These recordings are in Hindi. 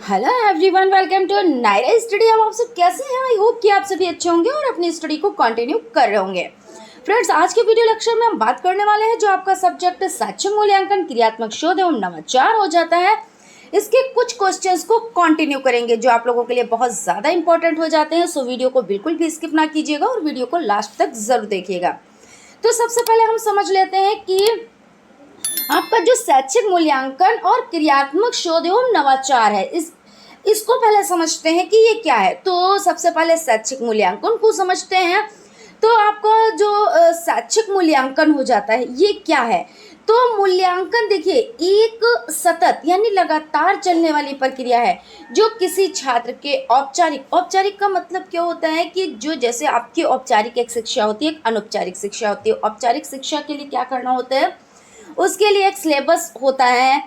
Hello everyone, welcome to Nayra study. आप सब कैसे हैं? आई होप कि आप सभी अच्छे होंगे और अपनी स्टडी को कंटिन्यू कर रहे होंगे। फ्रेंड्स, आज के वीडियो लेक्चर में हम बात करने वाले हैं जो आपका सब्जेक्ट शैक्षिक मूल्यांकन, क्रियात्मक शोध एवं नवाचार हो जाता है। इसके कुछ क्वेश्चंस को कंटिन्यू करेंगे जो आप लोगों के लिए बहुत ज़्यादा इंपॉर्टेंट हो जाते हैं। सो वीडियो को बिल्कुल भी स्किप ना कीजिएगा और वीडियो को लास्ट तक ज़रूर देखिएगा। तो सबसे पहले हम समझ लेते हैं कि आपका जो शैक्षिक मूल्यांकन और क्रियात्मक शोध एवं नवाचार है, इसको पहले समझते हैं कि ये क्या है। तो सबसे पहले शैक्षिक मूल्यांकन को समझते हैं। तो आपका जो शैक्षिक मूल्यांकन हो जाता है, ये क्या है? तो मूल्यांकन देखिए, एक सतत यानी लगातार चलने वाली प्रक्रिया है जो किसी छात्र के औपचारिक का मतलब क्या होता है कि जो जैसे आपकी औपचारिक एक शिक्षा होती है, एक अनौपचारिक शिक्षा होती है। औपचारिक शिक्षा के लिए क्या करना होता है? उसके लिए एक सिलेबस होता है,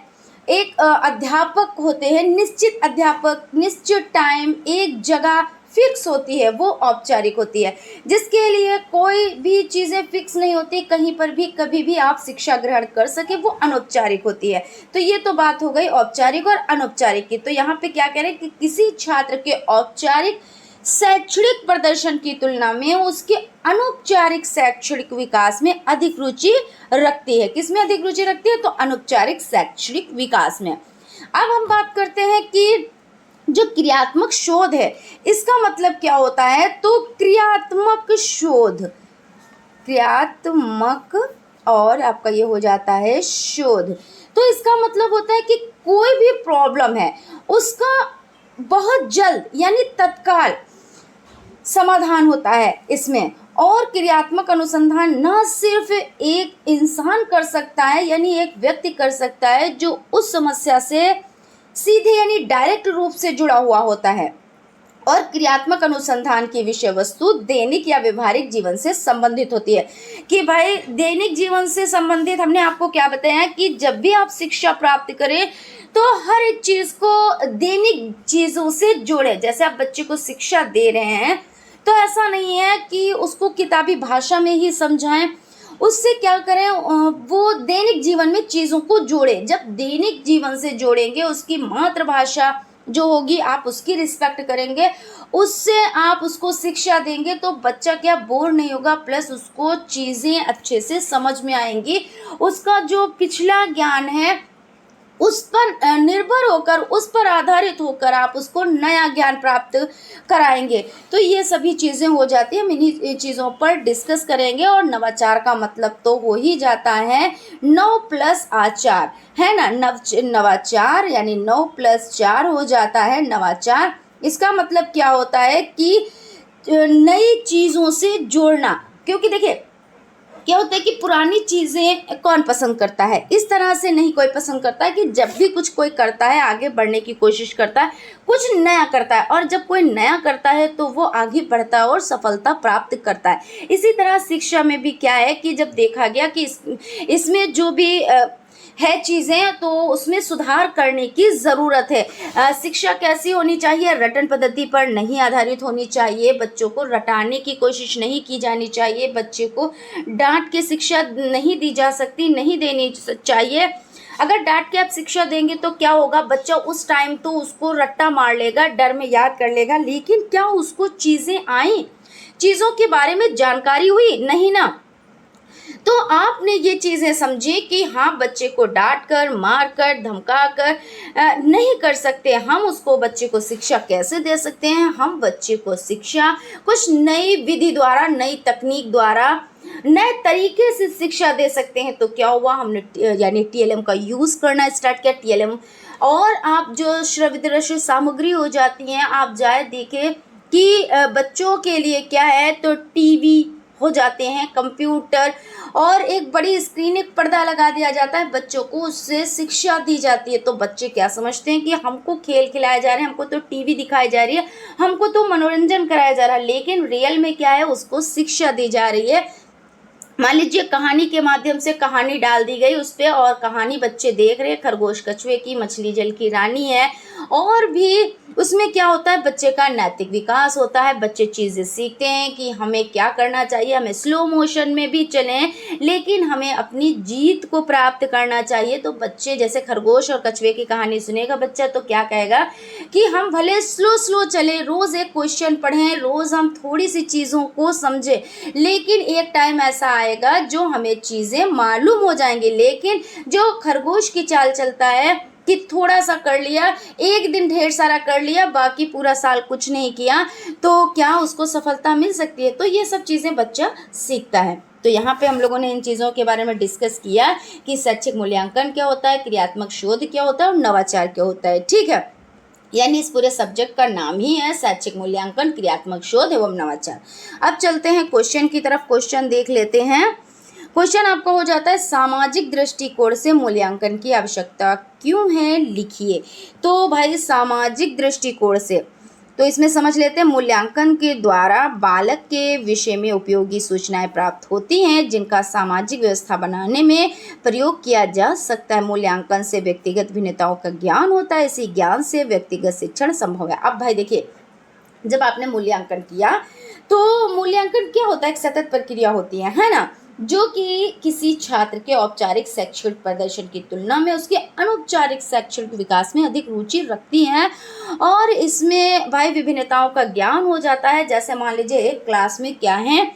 एक अध्यापक होते हैं, निश्चित अध्यापक, निश्चित टाइम, एक जगह फिक्स होती है, वो औपचारिक होती है। जिसके लिए कोई भी चीज़ें फिक्स नहीं होती, कहीं पर भी कभी भी आप शिक्षा ग्रहण कर सके, वो अनौपचारिक होती है। तो ये तो बात हो गई औपचारिक और अनौपचारिक की। तो यहाँ पे क्या कह रहे हैं कि किसी छात्र के औपचारिक शैक्षणिक प्रदर्शन की तुलना में उसके अनौपचारिक शैक्षणिक विकास में अधिक रुचि रखती है। किसमें अधिक रुचि रखती है? तो अनौपचारिक शैक्षणिक विकास में। अब हम बात करते हैं कि जो क्रियात्मक शोध है, इसका मतलब क्या होता है? तो क्रियात्मक शोध, क्रियात्मक और आपका ये हो जाता है शोध। तो इसका मतलब होता है कि कोई भी प्रॉब्लम है उसका बहुत जल्द यानी तत्काल समाधान होता है इसमें। और क्रियात्मक अनुसंधान न सिर्फ एक इंसान कर सकता है, यानी एक व्यक्ति कर सकता है जो उस समस्या से सीधे यानी डायरेक्ट रूप से जुड़ा हुआ होता है। और क्रियात्मक अनुसंधान की विषय वस्तु दैनिक या व्यवहारिक जीवन से संबंधित होती है। कि भाई दैनिक जीवन से संबंधित हमने आपको क्या बताया कि जब भी आप शिक्षा प्राप्त करें तो हर एक चीज़ को दैनिक चीज़ों से जोड़े। जैसे आप बच्चे को शिक्षा दे रहे हैं तो ऐसा नहीं है कि उसको किताबी भाषा में ही समझाएं, उससे क्या करें, वो दैनिक जीवन में चीज़ों को जोड़े। जब दैनिक जीवन से जोड़ेंगे, उसकी मातृभाषा जो होगी आप उसकी रिस्पेक्ट करेंगे, उससे आप उसको शिक्षा देंगे तो बच्चा क्या बोर नहीं होगा, प्लस उसको चीज़ें अच्छे से समझ में आएंगी। उसका जो पिछला ज्ञान है उस पर निर्भर होकर, उस पर आधारित होकर आप उसको नया ज्ञान प्राप्त कराएंगे। तो ये सभी चीज़ें हो जाती हैं, हम इन्हीं चीज़ों पर डिस्कस करेंगे। और नवाचार का मतलब तो हो ही जाता है 9 प्लस आचार, है ना। नवाचार यानी 9 प्लस 4 हो जाता है नवाचार। इसका मतलब क्या होता है कि नई चीज़ों से जोड़ना। क्योंकि देखिए क्या होता है कि पुरानी चीज़ें कौन पसंद करता है? इस तरह से नहीं कोई पसंद करता है कि जब भी कुछ कोई करता है आगे बढ़ने की कोशिश करता है, कुछ नया करता है। और जब कोई नया करता है तो वो आगे बढ़ता है और सफलता प्राप्त करता है। इसी तरह शिक्षा में भी क्या है कि जब देखा गया कि इसमें जो भी है चीज़ें, तो उसमें सुधार करने की ज़रूरत है। शिक्षा कैसी होनी चाहिए? रटन पद्धति पर नहीं आधारित होनी चाहिए। बच्चों को रटाने की कोशिश नहीं की जानी चाहिए। बच्चे को डांट के शिक्षा नहीं दी जा सकती, नहीं देनी चाहिए। अगर डांट के आप शिक्षा देंगे तो क्या होगा? बच्चा उस टाइम तो उसको रट्टा मार लेगा, डर में याद कर लेगा, लेकिन क्या उसको चीज़ें आई, चीज़ों के बारे में जानकारी हुई? नहीं ना। तो आपने ये चीज़ें समझी कि हाँ, बच्चे को डांट कर, मार कर, धमका कर नहीं कर सकते। हम उसको बच्चे को शिक्षा कैसे दे सकते हैं? हम बच्चे को शिक्षा कुछ नई विधि द्वारा, नई तकनीक द्वारा, नए तरीके से शिक्षा दे सकते हैं। तो क्या हुआ? हमने यानी टीएलएम का यूज़ करना स्टार्ट किया। टीएलएम और आप जो श्रव्य दृश्य सामग्री हो जाती हैं, आप जाए देखें कि बच्चों के लिए क्या है, तो टीवी हो जाते हैं, कंप्यूटर और एक बड़ी स्क्रीन, एक पर्दा लगा दिया जाता है, बच्चों को उससे शिक्षा दी जाती है। तो बच्चे क्या समझते हैं कि हमको खेल खिलाए जा रहे हैं, हमको तो टीवी दिखाई जा रही है, हमको तो मनोरंजन कराया जा रहा है, लेकिन रियल में क्या है, उसको शिक्षा दी जा रही है। मान लीजिए कहानी के माध्यम से कहानी डाल दी गई उस पर, और कहानी बच्चे देख रहे हैं, खरगोश कछुए की, मछली जल की रानी है, और भी उसमें क्या होता है, बच्चे का नैतिक विकास होता है, बच्चे चीज़ें सीखते हैं कि हमें क्या करना चाहिए, हमें स्लो मोशन में भी चलें लेकिन हमें अपनी जीत को प्राप्त करना चाहिए। तो बच्चे जैसे खरगोश और कछुए की कहानी सुनेगा बच्चा तो क्या कहेगा कि हम भले स्लो स्लो चले, रोज़ एक क्वेश्चन पढ़ें, रोज़ हम थोड़ी सी चीज़ों को समझें, लेकिन एक टाइम ऐसा आएगा जो हमें चीज़ें मालूम हो जाएंगी। लेकिन जो खरगोश की चाल चलता है कि थोड़ा सा कर लिया, एक दिन ढेर सारा कर लिया, बाकी पूरा साल कुछ नहीं किया, तो क्या उसको सफलता मिल सकती है? तो ये सब चीज़ें बच्चा सीखता है। तो यहाँ पे हम लोगों ने इन चीज़ों के बारे में डिस्कस किया कि शैक्षिक मूल्यांकन क्या होता है, क्रियात्मक शोध क्या होता है और नवाचार क्या होता है। ठीक है, यानी इस पूरे सब्जेक्ट का नाम ही है शैक्षिक मूल्यांकन, क्रियात्मक शोध एवं नवाचार। अब चलते हैं क्वेश्चन की तरफ, क्वेश्चन देख लेते हैं। क्वेश्चन आपका हो जाता है सामाजिक दृष्टिकोण से मूल्यांकन की आवश्यकता क्यों है, लिखिए। तो भाई सामाजिक दृष्टिकोण से, तो इसमें समझ लेते हैं, मूल्यांकन के द्वारा बालक के विषय में उपयोगी सूचनाएं प्राप्त होती हैं जिनका सामाजिक व्यवस्था बनाने में प्रयोग किया जा सकता है। मूल्यांकन से व्यक्तिगत भिन्नताओं का ज्ञान होता है, इसी ज्ञान से व्यक्तिगत शिक्षण संभव है। अब भाई देखिए, जब आपने मूल्यांकन किया तो मूल्यांकन क्या होता है, एक सतत प्रक्रिया होती है ना, जो कि किसी छात्र के औपचारिक शैक्षणिक प्रदर्शन की तुलना में उसके अनौपचारिक शैक्षणिक विकास में अधिक रुचि रखती हैं और इसमें भाई विभिन्नताओं का ज्ञान हो जाता है। जैसे मान लीजिए एक क्लास में क्या है,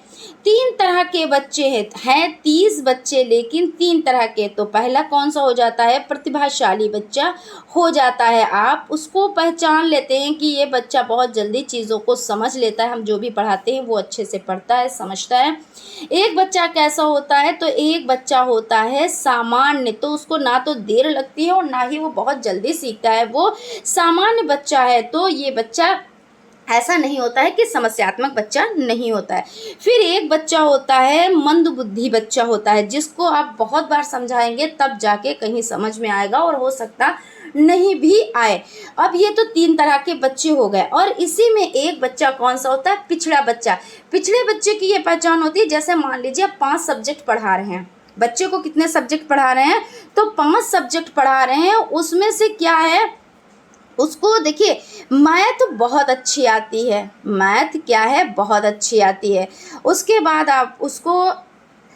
3 तरह के बच्चे हैं 30 बच्चे, लेकिन 3 तरह के। तो पहला कौन सा हो जाता है, प्रतिभाशाली बच्चा हो जाता है। आप उसको पहचान लेते हैं कि ये बच्चा बहुत जल्दी चीज़ों को समझ लेता है, हम जो भी पढ़ाते हैं वो अच्छे से पढ़ता है, समझता है। एक बच्चा कैसा होता है, तो एक बच्चा होता है सामान्य, तो उसको ना तो देर लगती है और ना ही वो बहुत जल्दी सीखता है, वो सामान्य बच्चा है। तो ये बच्चा ऐसा नहीं होता है कि समस्यात्मक बच्चा नहीं होता है। फिर एक बच्चा होता है मंदबुद्धि बच्चा होता है, जिसको आप बहुत बार समझाएंगे तब जाके कहीं समझ में आएगा और हो सकता नहीं भी आए। अब ये तो 3 तरह के बच्चे हो गए और इसी में एक बच्चा कौन सा होता है, पिछड़ा बच्चा। पिछड़े बच्चे की ये पहचान होती है, जैसे मान लीजिए आप 5 सब्जेक्ट पढ़ा रहे हैं, बच्चे को कितने सब्जेक्ट पढ़ा रहे हैं, तो 5 सब्जेक्ट पढ़ा रहे हैं। उसमें से क्या है, उसको देखिए मैथ बहुत अच्छी आती है, मैथ क्या है, बहुत अच्छी आती है। उसके बाद आप उसको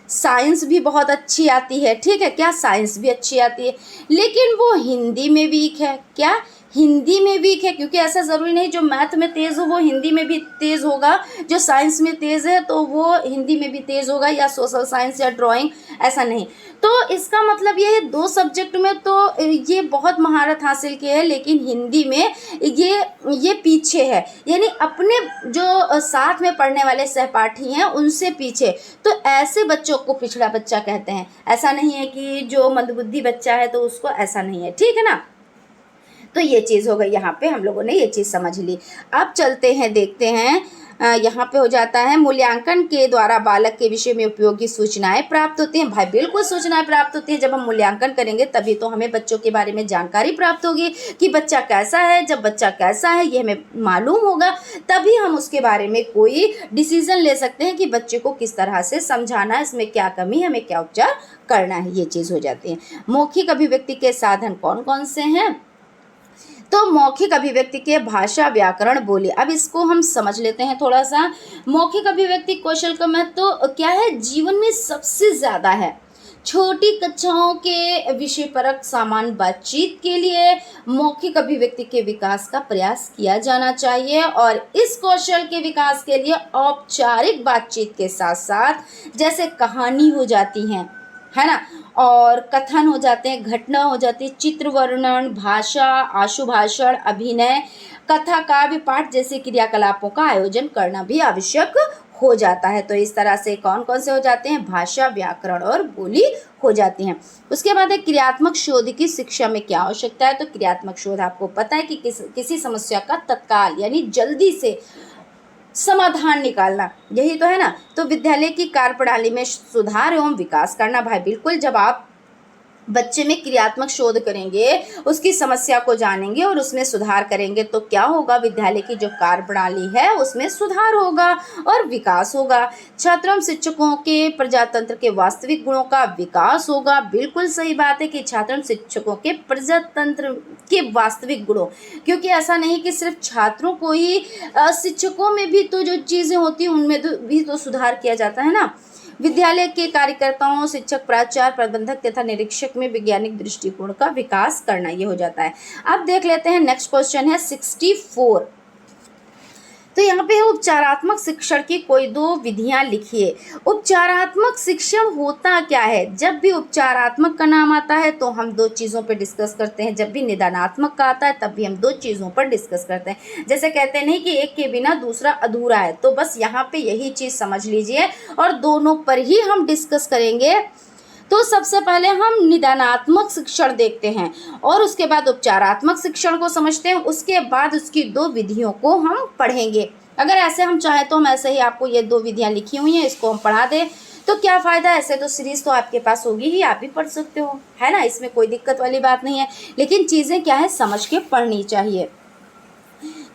साइंस भी बहुत अच्छी आती है, ठीक है, क्या साइंस भी अच्छी आती है, लेकिन वो हिंदी में वीक है। क्या, हिंदी में वीक है, क्योंकि ऐसा ज़रूरी नहीं जो मैथ में तेज़ हो वो हिंदी में भी तेज़ होगा, जो साइंस में तेज़ है तो वो हिंदी में भी तेज़ होगा, या सोशल साइंस या ड्राइंग, ऐसा नहीं। तो इसका मतलब ये है 2 सब्जेक्ट में तो ये बहुत महारत हासिल की है, लेकिन हिंदी में ये पीछे है, यानी अपने जो साथ में पढ़ने वाले सहपाठी हैं उनसे पीछे। तो ऐसे बच्चों को पिछड़ा बच्चा कहते हैं। ऐसा नहीं है कि जो मंदबुद्धि बच्चा है तो उसको, ऐसा नहीं है, ठीक है ना। तो ये चीज़ हो गई, यहाँ पे हम लोगों ने ये चीज़ समझ ली। अब चलते हैं, देखते हैं यहाँ पे हो जाता है मूल्यांकन के द्वारा बालक के विषय में उपयोगी सूचनाएं प्राप्त होती हैं। भाई बिल्कुल सूचनाएं प्राप्त होती हैं, जब हम मूल्यांकन करेंगे तभी तो हमें बच्चों के बारे में जानकारी प्राप्त होगी कि बच्चा कैसा है। जब बच्चा कैसा है ये हमें मालूम होगा तभी हम उसके बारे में कोई डिसीजन ले सकते हैं कि बच्चे को किस तरह से समझाना है, इसमें क्या कमी है, हमें क्या उपचार करना है, ये चीज़ हो जाती है। मौखिक अभिव्यक्ति के साधन कौन कौन से हैं, तो मौखिक अभिव्यक्ति के भाषा, व्याकरण, बोली। अब इसको हम समझ लेते हैं थोड़ा सा। मौखिक अभिव्यक्ति कौशल का महत्व तो क्या है, जीवन में सबसे ज़्यादा है। छोटी कक्षाओं के विषय परक सामान्य बातचीत के लिए मौखिक अभिव्यक्ति के विकास का प्रयास किया जाना चाहिए और इस कौशल के विकास के लिए औपचारिक बातचीत के साथ साथ जैसे कहानी हो जाती है ना, और कथन हो जाते हैं, घटना हो जाती है, चित्र वर्णन, भाषा, आशुभाषण, अभिनय, कथा, काव्य पाठ जैसे क्रियाकलापों का आयोजन करना भी आवश्यक हो जाता है। तो इस तरह से कौन कौन से हो जाते हैं, भाषा, व्याकरण और बोली हो जाती हैं। उसके बाद है क्रियात्मक शोध की शिक्षा में क्या आवश्यकता है, तो क्रियात्मक शोध आपको पता है कि किसी समस्या का तत्काल यानी जल्दी से समाधान निकालना, यही तो है ना। तो विद्यालय की कार्यप्रणाली में सुधार एवं विकास करना। भाई बिल्कुल, जब आप बच्चे में क्रियात्मक शोध करेंगे, उसकी समस्या को जानेंगे और उसमें सुधार करेंगे तो क्या होगा, विद्यालय की जो कार्यप्रणाली है उसमें सुधार होगा और विकास होगा। छात्रों एवं शिक्षकों के प्रजातंत्र के वास्तविक गुणों का विकास होगा। बिल्कुल सही बात है कि छात्रों एवं शिक्षकों के प्रजातंत्र के वास्तविक गुणों, क्योंकि ऐसा नहीं कि सिर्फ छात्रों को ही, शिक्षकों में भी तो जो चीज़ें होती हैं उनमें भी तो सुधार किया जाता है ना। विद्यालय के कार्यकर्ताओं, शिक्षक, प्राचार्य, प्रबंधक तथा निरीक्षक में वैज्ञानिक दृष्टिकोण का विकास करना, ये हो जाता है। अब देख लेते हैं नेक्स्ट क्वेश्चन है 64। तो यहाँ पे है उपचारात्मक शिक्षण की कोई दो विधियां लिखिए। उपचारात्मक शिक्षण होता क्या है? जब भी उपचारात्मक का नाम आता है तो हम दो चीज़ों पर डिस्कस करते हैं, जब भी निदानात्मक का आता है तब भी हम दो चीज़ों पर डिस्कस करते हैं। जैसे कहते नहीं कि एक के बिना दूसरा अधूरा है, तो बस यहाँ पे यही चीज़ समझ लीजिए और दोनों पर ही हम डिस्कस करेंगे। तो सबसे पहले हम निदानात्मक शिक्षण देखते हैं और उसके बाद उपचारात्मक शिक्षण को समझते हैं, उसके बाद उसकी दो विधियों को हम पढ़ेंगे। अगर ऐसे हम चाहें तो हम ऐसे ही आपको ये दो विधियां लिखी हुई हैं, इसको हम पढ़ा दें तो क्या फ़ायदा। ऐसे तो सीरीज़ तो आपके पास होगी ही, आप भी पढ़ सकते हो, है ना, इसमें कोई दिक्कत वाली बात नहीं है। लेकिन चीज़ें क्या है, समझ के पढ़नी चाहिए।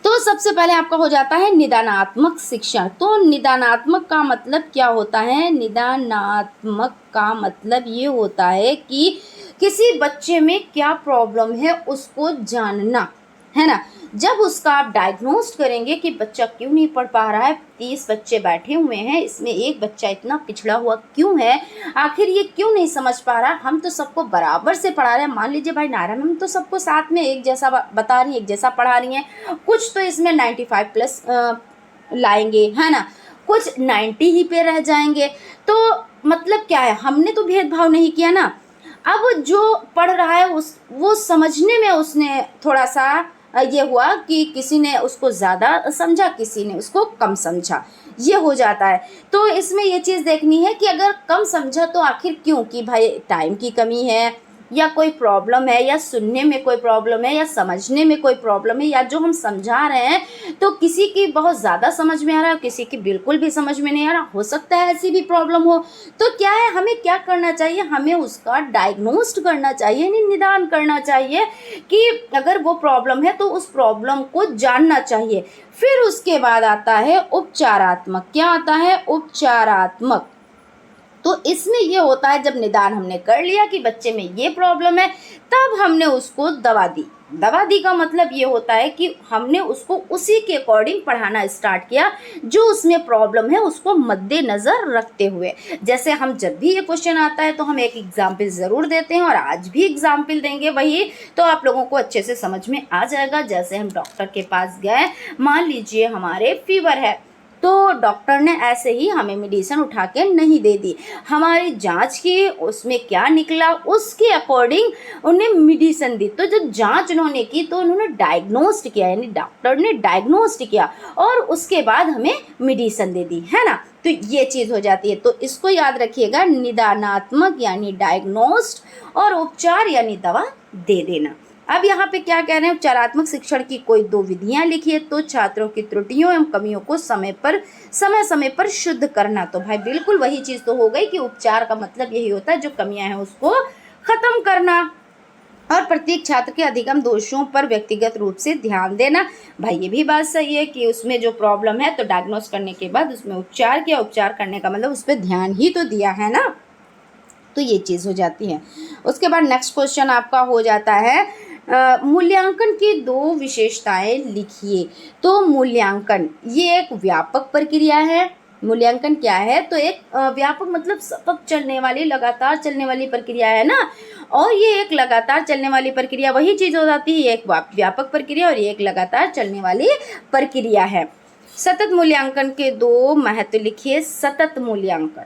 तो सबसे पहले आपका हो जाता है निदानात्मक शिक्षण। तो निदानात्मक का मतलब क्या होता है? निदानात्मक का मतलब ये होता है कि किसी बच्चे में क्या प्रॉब्लम है उसको जानना, है ना। जब उसका आप डायग्नोस्ट करेंगे कि बच्चा क्यों नहीं पढ़ पा रहा है, 30 बच्चे बैठे हुए हैं, इसमें एक बच्चा इतना पिछड़ा हुआ क्यों है, आखिर ये क्यों नहीं समझ पा रहा, हम तो सबको बराबर से पढ़ा रहे हैं। मान लीजिए भाई नारायण मैम तो सबको साथ में एक जैसा बता रही हैं, एक जैसा पढ़ा रही हैं, कुछ तो इसमें 95 प्लस लाएंगे, है ना, कुछ 90 ही पे रह जाएंगे। तो मतलब क्या है, हमने तो भेदभाव नहीं किया ना। अब जो पढ़ रहा है वो समझने में उसने थोड़ा सा ये हुआ कि किसी ने उसको ज़्यादा समझा, किसी ने उसको कम समझा, ये हो जाता है। तो इसमें ये चीज़ देखनी है कि अगर कम समझा तो आखिर क्यों, कि भाई टाइम की कमी है या कोई प्रॉब्लम है या सुनने में कोई प्रॉब्लम है या समझने में कोई प्रॉब्लम है, या जो हम समझा रहे हैं तो किसी की बहुत ज़्यादा समझ में आ रहा है, किसी की बिल्कुल भी समझ में नहीं आ रहा, हो सकता है ऐसी भी प्रॉब्लम हो। तो क्या है, हमें क्या करना चाहिए, हमें उसका डायग्नोस्ट करना चाहिए, निदान करना चाहिए कि अगर वो प्रॉब्लम है तो उस प्रॉब्लम को जानना चाहिए। फिर उसके बाद आता है उपचारात्मक। क्या आता है? उपचारात्मक। तो इसमें ये होता है जब निदान हमने कर लिया कि बच्चे में ये प्रॉब्लम है, तब हमने उसको दवा दी। दवा दी का मतलब ये होता है कि हमने उसको उसी के अकॉर्डिंग पढ़ाना स्टार्ट किया, जो उसमें प्रॉब्लम है उसको मद्देनज़र रखते हुए। जैसे हम जब भी ये क्वेश्चन आता है तो हम एक एग्जाम्पल ज़रूर देते हैं, और आज भी एग्जाम्पल देंगे वही, तो आप लोगों को अच्छे से समझ में आ जाएगा। जैसे हम डॉक्टर के पास गए, मान लीजिए हमारे फीवर है, तो डॉक्टर ने ऐसे ही हमें मेडिसिन उठा के नहीं दे दी, हमारी जांच की, उसमें क्या निकला उसके अकॉर्डिंग उन्हें मेडिसिन दी। तो जब जांच उन्होंने की तो उन्होंने डायग्नोस्ट किया, यानी डॉक्टर ने डायग्नोस्ट किया और उसके बाद हमें मेडिसिन दे दी, है ना। तो ये चीज़ हो जाती है। तो इसको याद रखिएगा, निदानात्मक यानी डायग्नोस्ट और उपचार यानी दवा दे देना। अब यहाँ पे क्या कह रहे हैं, उपचारात्मक शिक्षण की कोई दो विधियां लिखिए। तो छात्रों की त्रुटियों एवं कमियों को समय समय पर शुद्ध करना। तो भाई बिल्कुल वही चीज़ तो हो गई कि उपचार का मतलब यही होता है जो कमियां हैं उसको खत्म करना, और प्रत्येक छात्र के अधिगम दोषों पर व्यक्तिगत रूप से ध्यान देना। भाई ये भी बात सही है कि उसमें जो प्रॉब्लम है तो डायग्नोस करने के बाद उसमें उपचार किया, उपचार करने का मतलब उस पर ध्यान ही तो दिया है ना। तो ये चीज़ हो जाती है। उसके बाद नेक्स्ट क्वेश्चन आपका हो जाता है मूल्यांकन की दो विशेषताएं लिखिए। तो मूल्यांकन ये एक व्यापक प्रक्रिया है। मूल्यांकन क्या है? तो एक व्यापक मतलब सतत चलने वाली, लगातार चलने वाली प्रक्रिया है ना। और ये एक लगातार चलने वाली प्रक्रिया वही चीज़ हो जाती है, एक व्यापक प्रक्रिया और एक लगातार चलने वाली प्रक्रिया है। सतत मूल्यांकन के दो महत्व लिखिए। सतत मूल्यांकन,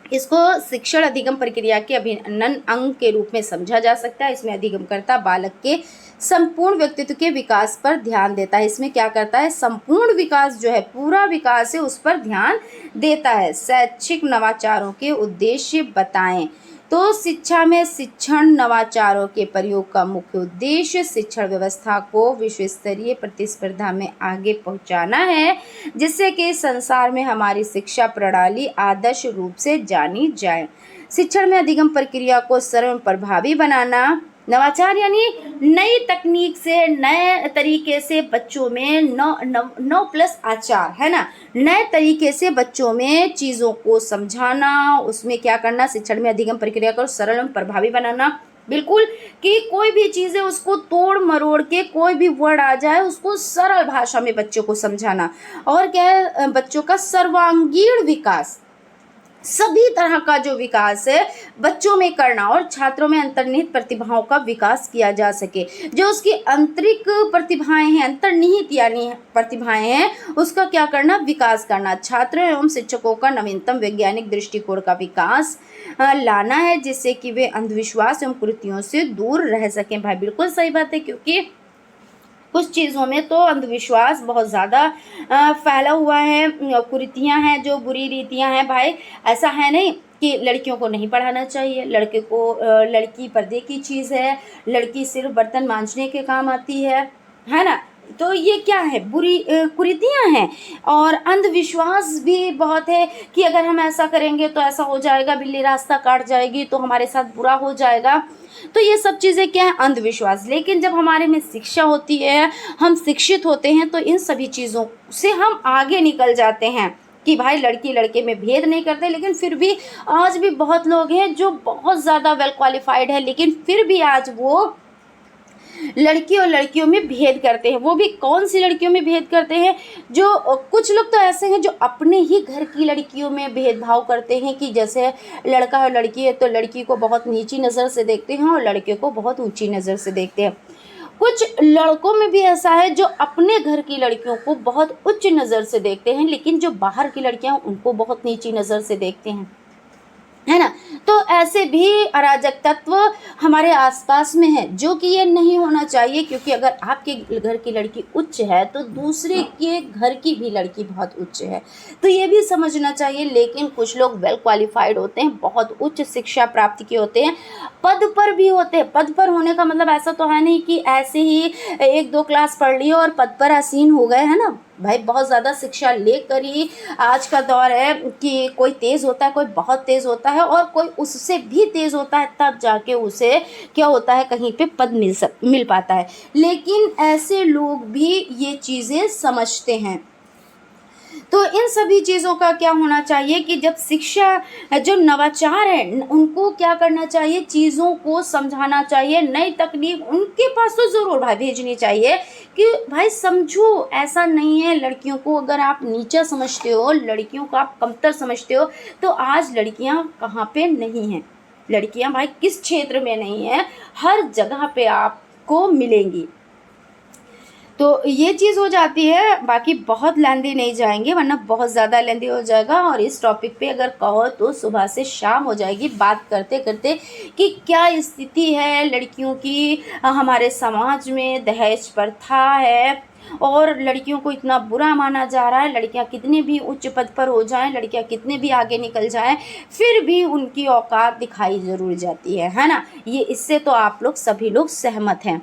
इसको शिक्षण अधिगम प्रक्रिया के अभिन्न अंग के रूप में समझा जा सकता है। इसमें अधिगमकर्ता बालक के संपूर्ण व्यक्तित्व के विकास पर ध्यान देता है। इसमें क्या करता है? संपूर्ण विकास जो है, पूरा विकास है, उस पर ध्यान देता है। शैक्षिक नवाचारों के उद्देश्य बताएं। तो शिक्षा में शिक्षण नवाचारों के प्रयोग का मुख्य उद्देश्य शिक्षण व्यवस्था को विश्व स्तरीय प्रतिस्पर्धा में आगे पहुंचाना है, जिससे कि संसार में हमारी शिक्षा प्रणाली आदर्श रूप से जानी जाए। शिक्षण में अधिगम प्रक्रिया को सरल और प्रभावी बनाना। नवाचार यानी नई तकनीक से, नए तरीके से बच्चों में नौ प्लस आचार है ना, नए तरीके से बच्चों में चीज़ों को समझाना, उसमें क्या करना, शिक्षण में अधिगम प्रक्रिया को सरल और प्रभावी बनाना। बिल्कुल, कि कोई भी चीज़ है उसको तोड़ मरोड़ के, कोई भी वर्ड आ जाए उसको सरल भाषा में बच्चों को समझाना। और क्या है, बच्चों का सर्वांगीण विकास, सभी तरह का जो विकास है बच्चों में करना, और छात्रों में अंतर्निहित प्रतिभाओं का विकास किया जा सके। जो उसकी आंतरिक प्रतिभाएं हैं, अंतर्निहित यानी प्रतिभाएं हैं, उसका क्या करना, विकास करना। छात्रों एवं शिक्षकों का नवीनतम वैज्ञानिक दृष्टिकोण का विकास लाना है, जिससे कि वे अंधविश्वास एवं कुरीतियों से दूर रह सकें। भाई बिल्कुल सही बात है, क्योंकि कुछ चीज़ों में तो अंधविश्वास बहुत ज़्यादा फैला हुआ है, कुरीतियाँ हैं, जो बुरी रीतियाँ हैं। भाई ऐसा है नहीं कि लड़कियों को नहीं पढ़ाना चाहिए, लड़के को, लड़की पर्दे की चीज़ है, लड़की सिर्फ बर्तन मांजने के काम आती है ना। तो ये क्या है, बुरी कुरीतियाँ हैं। और अंधविश्वास भी बहुत है कि अगर हम ऐसा करेंगे तो ऐसा हो जाएगा, बिल्ली रास्ता काट जाएगी तो हमारे साथ बुरा हो जाएगा। तो ये सब चीज़ें क्या है, अंधविश्वास। लेकिन जब हमारे में शिक्षा होती है, हम शिक्षित होते हैं, तो इन सभी चीज़ों से हम आगे निकल जाते हैं कि भाई लड़की लड़के में भेद नहीं करते। लेकिन फिर भी आज भी बहुत लोग हैं जो बहुत ज़्यादा वेल क्वालिफाइड है, लेकिन फिर भी आज वो लड़की और लड़कियों में भेद करते हैं। वो भी कौन सी लड़कियों में भेद करते हैं, जो कुछ लोग तो ऐसे हैं जो अपने ही घर की लड़कियों में भेदभाव करते हैं, कि जैसे लड़का और लड़की है तो लड़की को बहुत नीची नज़र से देखते हैं और लड़के को बहुत ऊंची नज़र से देखते हैं। कुछ लड़कों में भी ऐसा है जो अपने घर की लड़कियों को बहुत उच्च नज़र से देखते हैं, लेकिन जो बाहर की लड़कियां उनको बहुत नीची नज़र से देखते हैं, है ना। तो ऐसे भी अराजक तत्व हमारे आसपास में है, जो कि ये नहीं होना चाहिए, क्योंकि अगर आपके घर की लड़की उच्च है तो दूसरे के घर की भी लड़की बहुत उच्च है, तो ये भी समझना चाहिए। लेकिन कुछ लोग वेल क्वालिफाइड होते हैं, बहुत उच्च शिक्षा प्राप्ति के होते हैं, पद पर भी होते हैं। पद पर होने का मतलब ऐसा तो है नहीं कि ऐसे ही 1-2 क्लास पढ़ लिए और पद पर आसीन हो गए, है ना। भाई बहुत ज़्यादा शिक्षा लेकर ही आज का दौर है कि कोई तेज़ होता है, कोई बहुत तेज़ होता है, और कोई उससे भी तेज़ होता है, तब जाके उसे क्या होता है, कहीं पे पद मिल पाता है। लेकिन ऐसे लोग भी ये चीज़ें समझते हैं। तो इन सभी चीज़ों का क्या होना चाहिए कि जब शिक्षा, जो नवाचार है, उनको क्या करना चाहिए, चीज़ों को समझाना चाहिए, नई तकनीक उनके पास तो ज़रूर भाई भेजनी चाहिए कि भाई समझो, ऐसा नहीं है। लड़कियों को अगर आप नीचा समझते हो, लड़कियों को आप कमतर समझते हो, तो आज लड़कियां कहाँ पे नहीं हैं, लड़कियां भाई किस क्षेत्र में नहीं है, हर जगह पे आपको मिलेंगी। तो ये चीज़ हो जाती है। बाकी बहुत लेंदी नहीं जाएंगे, वरना बहुत ज़्यादा लेंदी हो जाएगा। और इस टॉपिक पे अगर कहो तो सुबह से शाम हो जाएगी बात करते करते कि क्या स्थिति है लड़कियों की हमारे समाज में, दहेज प्रथा है और लड़कियों को इतना बुरा माना जा रहा है। लड़कियां कितने भी उच्च पद पर हो जाएं, लड़कियां कितने भी आगे निकल जाएं, फिर भी उनकी औकात दिखाई ज़रूर जाती है ना। ये इससे तो आप लोग सभी लोग सहमत हैं,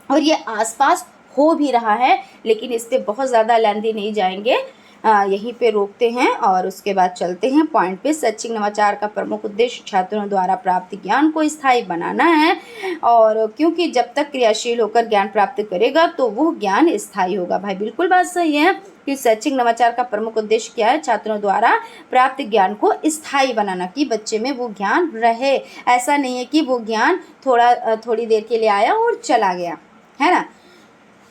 और ये आसपास हो भी रहा है। लेकिन इस पर बहुत ज़्यादा लेंदी नहीं जाएंगे, यहीं पे रोकते हैं और उसके बाद चलते हैं पॉइंट पे। शैक्षिक नवाचार का प्रमुख उद्देश्य छात्रों द्वारा प्राप्त ज्ञान को स्थायी बनाना है, और क्योंकि जब तक क्रियाशील होकर ज्ञान प्राप्त करेगा तो वो ज्ञान स्थायी होगा। भाई बिल्कुल बात सही है कि शैक्षिक नवाचार का प्रमुख उद्देश्य क्या है, छात्रों द्वारा प्राप्त ज्ञान को स्थायी बनाना, कि बच्चे में वो ज्ञान रहे। ऐसा नहीं है कि वो ज्ञान थोड़ी देर के लिए आया और चला गया, है ना।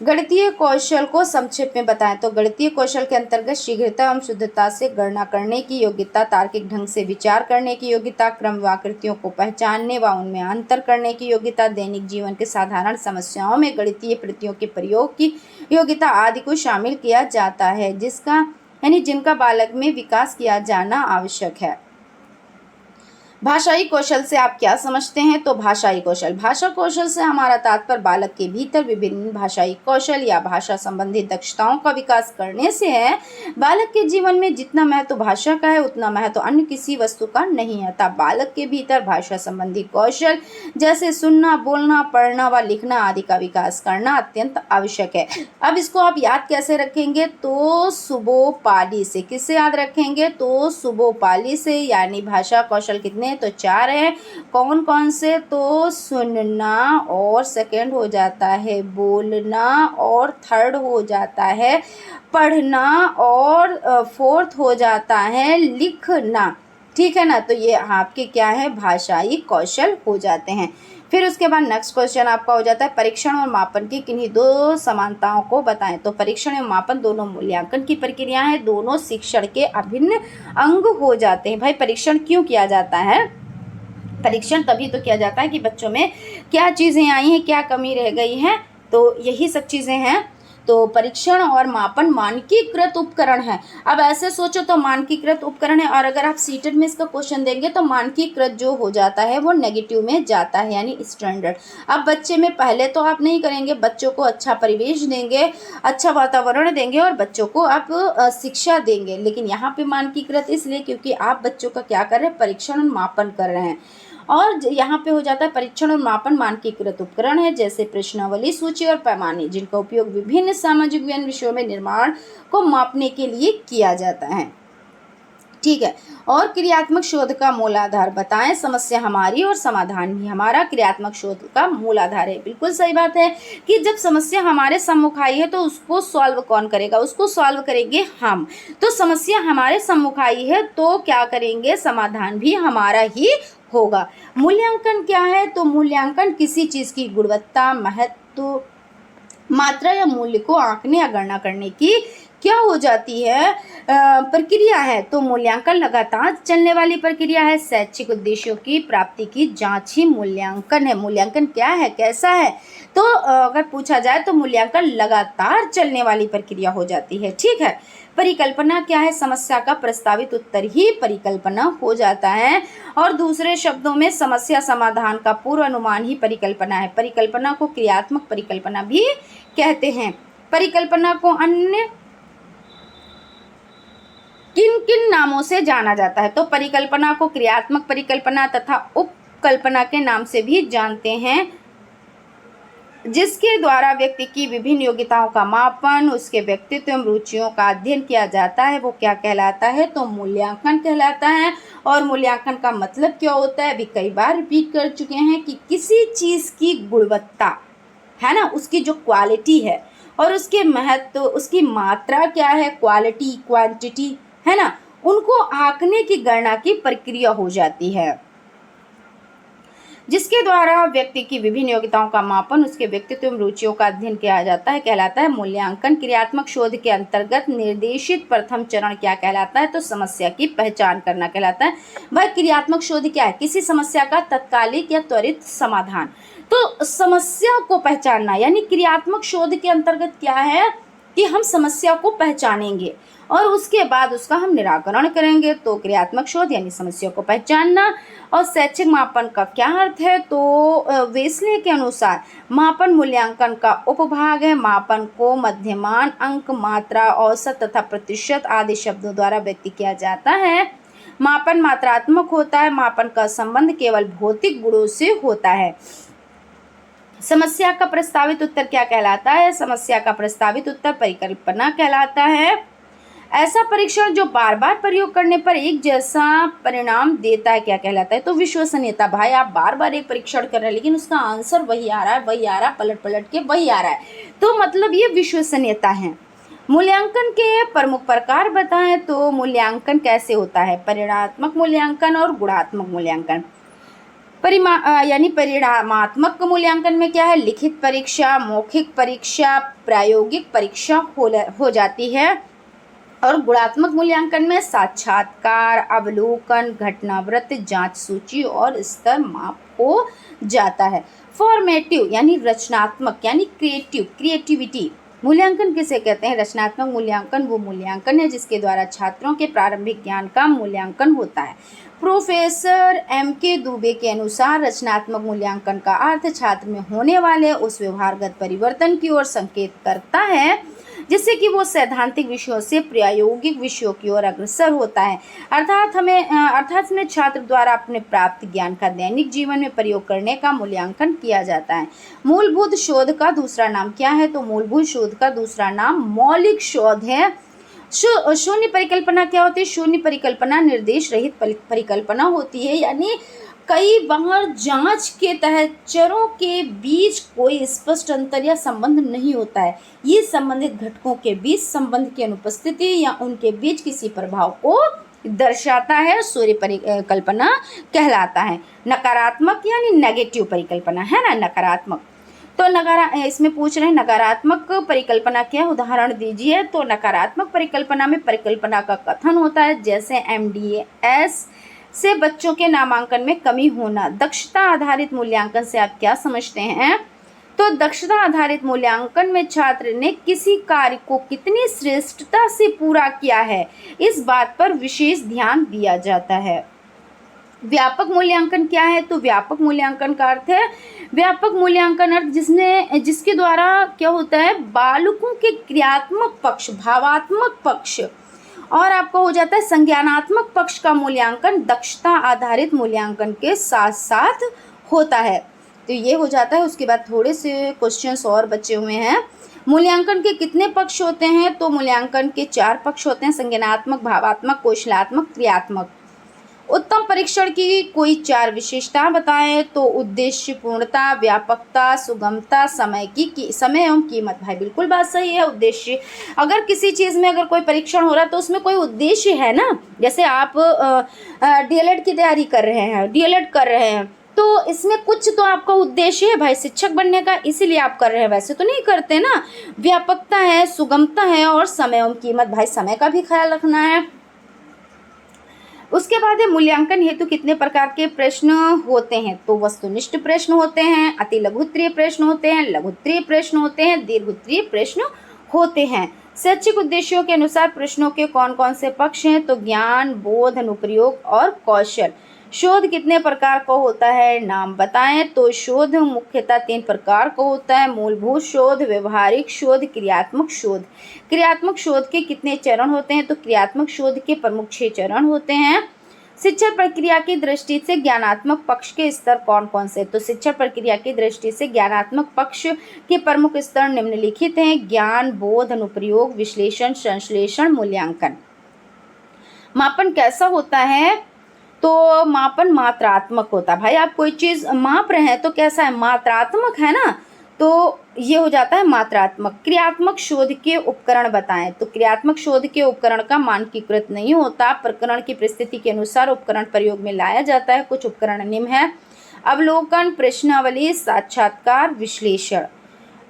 गणितीय कौशल को संक्षेप में बताएं तो गणितीय कौशल के अंतर्गत शीघ्रता एवं शुद्धता से गणना करने की योग्यता, तार्किक ढंग से विचार करने की योग्यता, क्रम व आकृतियों को पहचानने व उनमें अंतर करने की योग्यता, दैनिक जीवन के साधारण समस्याओं में गणितीय प्रत्ययों के प्रयोग की योग्यता आदि को शामिल किया जाता है, जिनका बालक में विकास किया जाना आवश्यक है। भाषाई कौशल से आप क्या समझते हैं, तो भाषाई कौशल, भाषा कौशल से हमारा तात्पर्य बालक के भीतर विभिन्न भाषाई कौशल या भाषा संबंधी दक्षताओं का विकास करने से है। बालक के जीवन में जितना महत्व भाषा का है उतना महत्व अन्य किसी वस्तु का नहीं है। तब बालक के भीतर भाषा संबंधी कौशल जैसे सुनना, बोलना, पढ़ना व लिखना आदि का विकास करना अत्यंत आवश्यक है। अब इसको आप याद कैसे रखेंगे, तो सुबोपाली से। किससे याद रखेंगे, तो सुबोपाली से, यानी भाषा कौशल कितने कितने, तो 4 हैं। कौन कौन से, तो सुनना, और सेकंड हो जाता है बोलना, और थर्ड हो जाता है पढ़ना, और फोर्थ हो जाता है लिखना। ठीक है ना, तो ये आपके क्या है, भाषाई कौशल हो जाते हैं। फिर उसके बाद नेक्स्ट क्वेश्चन आपका हो जाता है परीक्षण और मापन की किन्हीं दो समानताओं को बताएं। तो परीक्षण एवं मापन दोनों मूल्यांकन की प्रक्रिया है, दोनों शिक्षण के अभिन्न अंग हो जाते हैं। भाई परीक्षण क्यों किया जाता है, परीक्षण तभी तो किया जाता है कि बच्चों में क्या चीज़ें आई हैं, क्या कमी रह गई है, तो यही सब चीज़ें हैं। तो परीक्षण और मापन मानकीकृत उपकरण है। अब ऐसे सोचो तो मानकीकृत उपकरण है, और अगर आप सीटेट में इसका क्वेश्चन देंगे तो मानकीकृत जो हो जाता है वो नेगेटिव में जाता है, यानी स्टैंडर्ड। अब बच्चे में पहले तो आप नहीं करेंगे, बच्चों को अच्छा परिवेश देंगे, अच्छा वातावरण देंगे और बच्चों को आप शिक्षा देंगे, लेकिन यहाँ पे मानकीकृत इसलिए क्योंकि आप बच्चों का क्या कर रहे हैं, परीक्षण और मापन कर रहे हैं। और यहाँ पे हो जाता है परीक्षण और मापन मानकीकृत उपकरण है, जैसे प्रश्नावली, सूची और पैमाने, जिनका उपयोग विभिन्न सामाजिक विज्ञान विषयों में निर्माण को मापने के लिए किया जाता है। ठीक है, और क्रियात्मक शोध का मूलाधार बताएं। समस्या हमारी और समाधान भी हमारा क्रियात्मक शोध का मूलाधार है। बिल्कुल सही बात है कि जब समस्या हमारे सम्मुख आई है तो उसको सॉल्व कौन करेगा, उसको सॉल्व करेंगे हम। तो समस्या हमारे सम्मुख आई है तो क्या करेंगे, समाधान भी हमारा ही होगा। मूल्यांकन क्या है, तो मूल्यांकन किसी चीज की गुणवत्ता, महत्व, मात्रा या मूल्य को आंकने या गणना करने की क्या हो जाती है, प्रक्रिया है। तो मूल्यांकन लगातार चलने वाली प्रक्रिया है। शैक्षिक उद्देश्यों की प्राप्ति की जांच ही मूल्यांकन है। मूल्यांकन क्या है, कैसा है, तो अगर पूछा जाए तो मूल्यांकन लगातार चलने वाली प्रक्रिया हो जाती है। ठीक है, परिकल्पना क्या है, समस्या का प्रस्तावित उत्तर ही परिकल्पना हो जाता है, और दूसरे शब्दों में समस्या समाधान का पूर्व अनुमान ही परिकल्पना है। परिकल्पना को क्रियात्मक परिकल्पना भी कहते हैं। परिकल्पना को अन्य किन किन नामों से जाना जाता है, तो परिकल्पना को क्रियात्मक परिकल्पना तथा उपकल्पना के नाम से भी जानते हैं, जिसके द्वारा व्यक्ति की विभिन्न योग्यताओं का मापन, उसके व्यक्तित्व एवं रुचियों का अध्ययन किया जाता है। वो क्या कहलाता है, तो मूल्यांकन कहलाता है। और मूल्यांकन का मतलब क्या होता है, अभी कई बार रिपीट कर चुके हैं कि किसी चीज की गुणवत्ता है ना, उसकी जो क्वालिटी है, और उसके महत्व, उसकी मात्रा क्या है, क्वालिटी, क्वांटिटी है ना, उनको आंकने की गणना की प्रक्रिया हो जाती है, जिसके द्वारा व्यक्ति की विभिन्न योग्यताओं का मापन, उसके व्यक्तित्व एवं रुचियों का अध्ययन किया जाता है, कहलाता है मूल्यांकन। क्रियात्मक शोध के अंतर्गत निर्देशित प्रथम चरण क्या कहलाता है, तो समस्या की पहचान करना कहलाता है। वह क्रियात्मक शोध क्या है, किसी समस्या का तत्कालिक या त्वरित समाधान। तो समस्या को पहचानना, यानी क्रियात्मक शोध के अंतर्गत क्या है कि हम समस्या को पहचानेंगे और उसके बाद उसका हम निराकरण करेंगे, तो क्रियात्मक शोध यानी समस्या को पहचानना। और शैक्षिक मापन का क्या अर्थ है, तो वेस्ले के अनुसार मापन मूल्यांकन का उपभाग है। मापन को मध्यमान, अंक, मात्रा, औसत तथा प्रतिशत आदि शब्दों द्वारा व्यक्त किया जाता है। मापन मात्रात्मक होता है। मापन का संबंध केवल भौतिक गुणों से होता है। समस्या का प्रस्तावित उत्तर क्या कहलाता है, समस्या का प्रस्तावित उत्तर परिकल्पना कहलाता है। ऐसा परीक्षण जो बार बार प्रयोग करने पर एक जैसा परिणाम देता है क्या कहलाता है, तो विश्वसनीयता। भाई आप बार बार एक परीक्षण कर रहे हैं लेकिन उसका आंसर वही आ रहा है, वही आ रहा है, पलट पलट के वही आ रहा है, तो मतलब ये विश्वसनीयता है। मूल्यांकन के प्रमुख प्रकार बताएं, तो मूल्यांकन कैसे होता है, परिमाणात्मक मूल्यांकन और गुणात्मक मूल्यांकन। यानी परिणामात्मक मूल्यांकन में क्या है, लिखित परीक्षा, मौखिक परीक्षा, प्रायोगिक परीक्षा हो जाती है। और गुणात्मक मूल्यांकन में साक्षात्कार, अवलोकन, घटनावृत्त, जांच सूची और स्तर माप हो जाता है। फॉर्मेटिव यानी रचनात्मक, यानी क्रिएटिविटी मूल्यांकन किसे कहते हैं, रचनात्मक मूल्यांकन वो मूल्यांकन है जिसके द्वारा छात्रों के प्रारंभिक ज्ञान का मूल्यांकन होता है। Professor M.K. दुबे के अनुसार रचनात्मक मूल्यांकन का अर्थ छात्र में होने वाले उस व्यवहारगत परिवर्तन की ओर संकेत करता है जिससे कि वो सैद्धांतिक विषयों से प्रायोगिक विषयों की ओर अग्रसर होता है। अर्थात में छात्र द्वारा अपने प्राप्त ज्ञान का दैनिक जीवन में प्रयोग करने का मूल्यांकन किया जाता है। मूलभूत शोध का दूसरा नाम क्या है, तो मूलभूत शोध का दूसरा नाम मौलिक शोध है। शून्य परिकल्पना क्या होती है? शून्य परिकल्पना निर्देश रहित परिकल्पना होती है, यानी कई बार जांच के तहत चरों के बीच कोई स्पष्ट अंतर या संबंध नहीं होता है। ये संबंधित घटकों के बीच संबंध की अनुपस्थिति या उनके बीच किसी प्रभाव को दर्शाता है, शून्य परिकल्पना कहलाता है। नकारात्मक यानी नेगेटिव परिकल्पना है ना, नकारात्मक। तो इसमें पूछ रहे हैं नकारात्मक परिकल्पना क्या, उदाहरण दीजिए। तो नकारात्मक परिकल्पना में परिकल्पना का कथन होता है, जैसे MDS से बच्चों के नामांकन में कमी होना। दक्षता आधारित मूल्यांकन से आप क्या समझते हैं? तो दक्षता आधारित मूल्यांकन में छात्र ने किसी कार्य को कितनी श्रेष्ठता से पूरा किया है, इस बात पर विशेष ध्यान दिया जाता है। व्यापक मूल्यांकन क्या है? तो व्यापक मूल्यांकन का अर्थ है, व्यापक मूल्यांकन अर्थ जिसके द्वारा क्या होता है, बालकों के क्रियात्मक पक्ष, भावात्मक पक्ष और आपका हो जाता है संज्ञानात्मक पक्ष का मूल्यांकन दक्षता आधारित मूल्यांकन के साथ साथ होता है। तो ये हो जाता है। उसके बाद थोड़े से क्वेश्चंस और बचे हुए हैं। मूल्यांकन के कितने पक्ष होते हैं? तो मूल्यांकन के 4 पक्ष होते हैं, संज्ञानात्मक, भावात्मक, कौशलात्मक, क्रियात्मक। उत्तम परीक्षण की कोई 4 विशेषताएं बताएं। तो उद्देश्य पूर्णता, व्यापकता, सुगमता, समय एवं कीमत। भाई बिल्कुल बात सही है। उद्देश्य, अगर किसी चीज़ में अगर कोई परीक्षण हो रहा है तो उसमें कोई उद्देश्य है ना। जैसे आप DLED की तैयारी कर रहे हैं, DLED कर रहे हैं, तो इसमें कुछ तो आपका उद्देश्य है भाई शिक्षक बनने का, इसीलिए आप कर रहे हैं, वैसे तो नहीं करते ना। व्यापकता है, सुगमता है और समय एवं कीमत। भाई समय का भी ख्याल रखना है। उसके बाद है मूल्यांकन हेतु कितने प्रकार के प्रश्न होते हैं? तो वस्तुनिष्ठ प्रश्न होते हैं, अति लघुत्तरीय प्रश्न होते हैं, लघुत्तरीय प्रश्न होते हैं, दीर्घोत्तरीय प्रश्न होते हैं। शैक्षिक उद्देश्यों के अनुसार प्रश्नों के कौन कौन से पक्ष हैं? तो ज्ञान, बोध, अनुप्रयोग और कौशल। शोध कितने प्रकार का होता है? नाम बताएं। तो शोध मुख्यतः 3 प्रकार का होता है, मूलभूत शोध, व्यवहारिक शोध, क्रियात्मक शोध। क्रियात्मक शोध के कितने चरण होते हैं? तो क्रियात्मक शोध के प्रमुख 6 चरण होते हैं। शिक्षण प्रक्रिया की दृष्टि से ज्ञानात्मक पक्ष के स्तर कौन कौन से? तो शिक्षण प्रक्रिया की दृष्टि से ज्ञानात्मक पक्ष के प्रमुख स्तर निम्नलिखित हैं, ज्ञान, बोध, अनुप्रयोग, विश्लेषण, संश्लेषण, मूल्यांकन। मापन कैसा होता है? तो मापन मात्रात्मक होता है। भाई आप कोई चीज़ माप रहे हैं तो कैसा है? मात्रात्मक है ना, तो ये हो जाता है मात्रात्मक। क्रियात्मक शोध के उपकरण बताएं। तो क्रियात्मक शोध के उपकरण का मानकीकृत नहीं होता, प्रकरण की परिस्थिति के अनुसार उपकरण प्रयोग में लाया जाता है। कुछ उपकरण निम्न है, अवलोकन, प्रश्नावली, साक्षात्कार, विश्लेषण।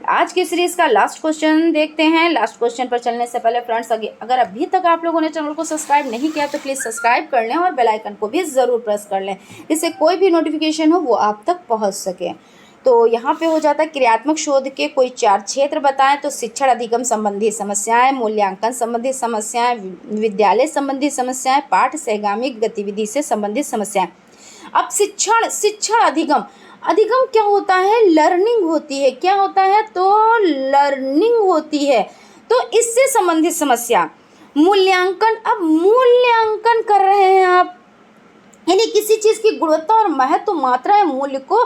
आज की सीरीज का लास्ट क्वेश्चन देखते हैं। लास्ट क्वेश्चन पर चलने से पहले फ्रेंड्स, अगर अभी तक आप लोगों ने चैनल को सब्सक्राइब नहीं किया तो प्लीज़ सब्सक्राइब कर लें और बेल आइकन को भी ज़रूर प्रेस कर लें, इससे कोई भी नोटिफिकेशन हो वो आप तक पहुंच सके। तो यहाँ पे हो जाता है क्रियात्मक शोध के कोई 4 क्षेत्र बताएं। तो शिक्षण अधिगम संबंधी समस्याएं, मूल्यांकन संबंधी समस्याएं, विद्यालय संबंधी समस्याएं, पाठ सहगामी गतिविधि से संबंधित समस्याएं। अब शिक्षण अधिगम क्या होता है? लर्निंग होती है। क्या होता है? तो लर्निंग होती है, तो इससे संबंधित समस्या। मूल्यांकन, अब मूल्यांकन कर रहे हैं आप, यानी किसी चीज़ की गुणवत्ता और महत्व, मात्रा या मूल्य को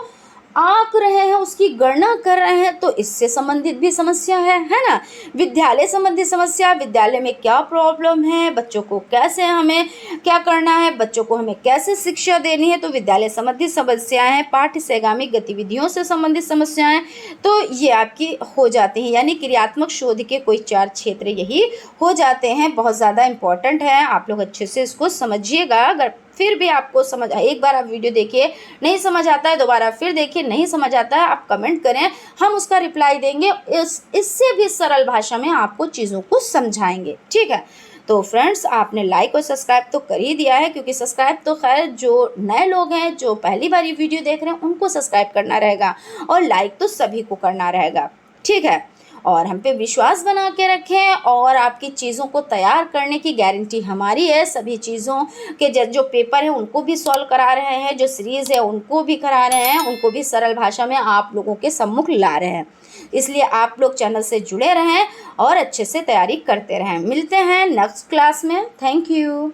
आंक रहे हैं, उसकी गणना कर रहे हैं, तो इससे संबंधित भी समस्या है ना। विद्यालय संबंधी समस्या, विद्यालय में क्या प्रॉब्लम है, बच्चों को कैसे हमें क्या करना है, बच्चों को हमें कैसे शिक्षा देनी है, तो विद्यालय संबंधित समस्याएं हैं। पाठ्य सहगामी गतिविधियों से संबंधित समस्याएं, तो ये आपकी हो जाती हैं। यानी क्रियात्मक शोध के कोई 4 क्षेत्र यही हो जाते हैं। बहुत ज़्यादा इम्पॉर्टेंट है, आप लोग अच्छे से इसको समझिएगा। अगर फिर भी आपको समझ, एक बार आप वीडियो देखिए, नहीं समझ आता है दोबारा फिर देखिए, नहीं समझ आता है आप कमेंट करें, हम उसका रिप्लाई देंगे। इससे भी सरल भाषा में आपको चीज़ों को समझाएंगे, ठीक है। तो फ्रेंड्स, आपने लाइक और सब्सक्राइब तो कर ही दिया है, क्योंकि सब्सक्राइब तो खैर जो नए लोग हैं, जो पहली बार ये वीडियो देख रहे हैं, उनको सब्सक्राइब करना रहेगा और लाइक तो सभी को करना रहेगा, ठीक है। और हम पे विश्वास बना के रखें, और आपकी चीज़ों को तैयार करने की गारंटी हमारी है। सभी चीज़ों के जो पेपर है उनको भी सॉल्व करा रहे हैं, जो सीरीज़ है उनको भी करा रहे हैं, उनको भी सरल भाषा में आप लोगों के सम्मुख ला रहे हैं। इसलिए आप लोग चैनल से जुड़े रहें और अच्छे से तैयारी करते रहें। मिलते हैं नेक्स्ट क्लास में। Thank you.